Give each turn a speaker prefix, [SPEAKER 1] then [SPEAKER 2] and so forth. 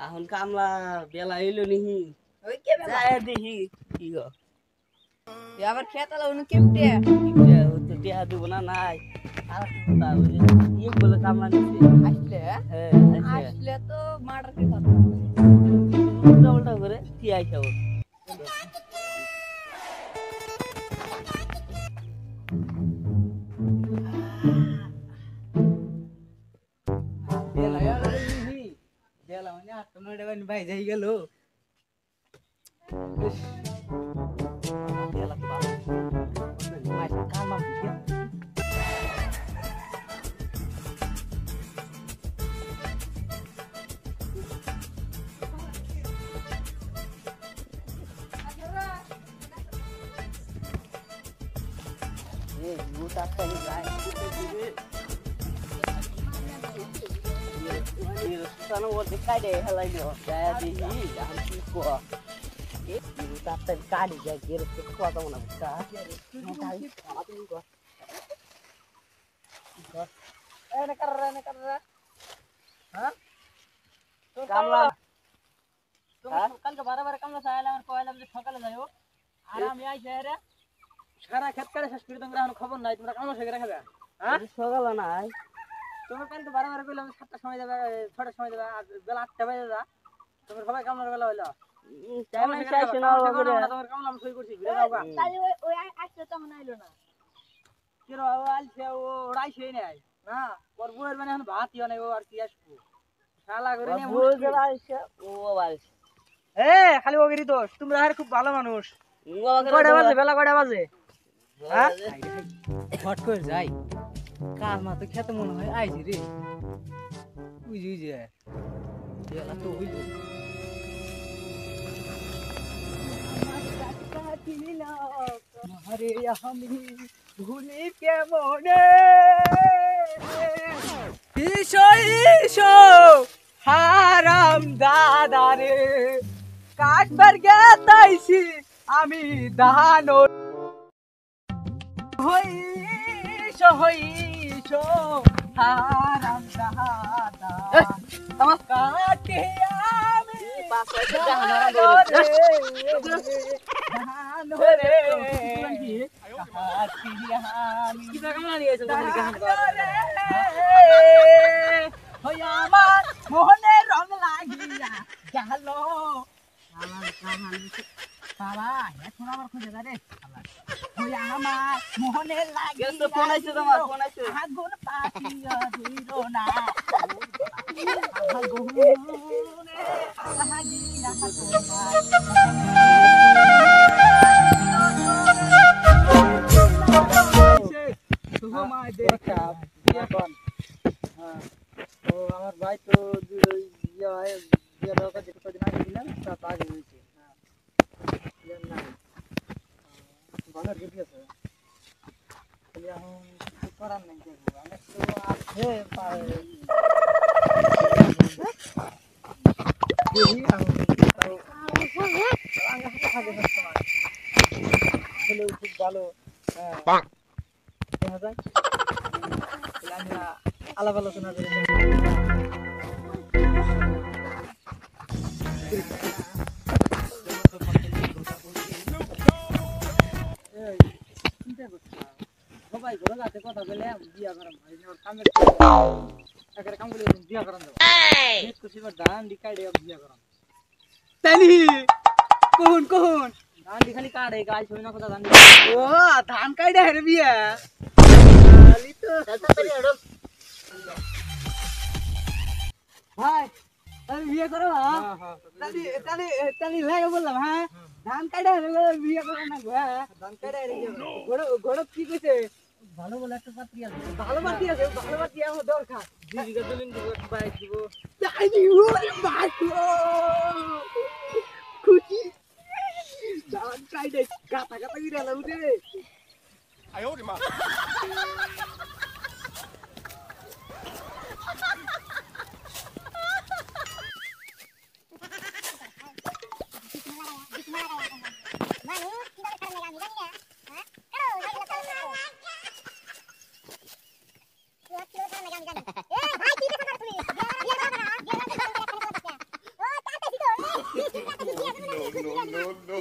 [SPEAKER 1] এখন কামলা বেলা হইলো নিহি
[SPEAKER 2] ওই কে বেলা
[SPEAKER 1] যায় দেখি কি গো
[SPEAKER 2] আবার খেতালা উনি কেমতে
[SPEAKER 1] ও তো টিয়া দিব না নাই আর কথা ওই ইয়ে বলে কামলা নিছে
[SPEAKER 2] আসলে
[SPEAKER 1] হ্যাঁ
[SPEAKER 2] আসলে তো মার্ডার কি কথা
[SPEAKER 1] উল্টা উল্টা করে কি আইছা ও বেলা হইলো নিহি বেলা মানে 8:09 বাজে ভাই যাই গেল বেলা তো ভালো মাই কামলা দিছে Gue takkan lain. Sana buat dekat deh halai dia. Saya di jangan tipu. Gue takkan kali dia kira kuat atau mana buka. Nanti apa ini gua? Nekar. Hah? Kamla. Kal ke bara kamla saya lawan koyla mesti thakal jayo. Aram yaai shehre. সারা ক্ষেত করে শেষ করে তোমরা এখন খবর নাই তোমরা কামলা শেখে রাখবে হ্যাঁ সকালে নাই তোমরা কালকে বারবার কইলাম 7টার সময় যাবে 6টার সময় যাবে আর বেলা 8টা বাজে যা তোমরা সবাই কামলার বেলা হইলো টাইম শেষ না হবে তোমরা কামলা আমি সই করছি ঘুরে যাওগা
[SPEAKER 2] তাই ওই আসলে তো মনে হইলো না
[SPEAKER 1] কি রে ও আলছে ও ওড়াইছেই নাই না ওর বউয়ের মানে এখন ভাতই হয় না ও আর কি আসবো শালা করে নিয়ে বউ যারা আইছে ও আইছে খালি ওগেরই দোষ তোমরা আর খুব ভালো মানুষ কয়টা বাজে বেলা কয়টা বাজে হ্যাঁ হট করে যাই কাজ মা তো খেতে মনে হয় আইছি রে বুঝি যে বেলা তো হইল আরে আমি ভুলি কেমনে ইসো হারাম দাদারে কাটবার গেতাইছি আমি দাহানো হইছো হারাম দাদা আমার কাটে আমি পাশে দাহানো রে কাটি আমি কি কামলা নিয়েছো তুমি গান করে হই আমার মোহনে রং লাগিয়া গেল আমার কামান বাবা এখন আমার খুঁজে দা রে ওই আমার মোহনে লাগে তো ফোন আইছে তোমার ফোন আইছে আগুন পাতিয়া দিলো না আগুনে লাগিয়া তোমার দেখা এখন হ্যাঁ তো আমার ভাই তো বিয়ে কদিন আগে দিলাম তার আগে হয়েছে হ্যাঁ না বানার গেটি আছে এখন কিছু করার নাই দেখো অনেক তো আছে খুব ভালো হ্যাঁ দেখা যায় আমরা আলাপ আলোচনা করে সবাই ঘরে যাতে কথা বলে বিয়া করাম কামের কাম করে বিয়া করাম ধান দিকাই বিয়া করাম তাই কোন ধান দি খালি কাটে গাছ ছবি না কথা ধান ও ধান কাটে রে বিয়া খালি তো ভাই তুমি বিয়ে করো হ্যাঁ তালি লাগে বললাম হ্যাঁ ধান কাটে বিয়ে করো না ধান কাটে ঘোড় কি কইছে ভালো বলে একটা পাত্রী আছে ভালো পাত্রী আমার দরকার 2 বিঘা জমি দিব একটা বাইক দিব তাই দিব বাইক খুশি ধান কাটে গাতা গিরা লাউতে আয় ওরে মা
[SPEAKER 3] no, no, no.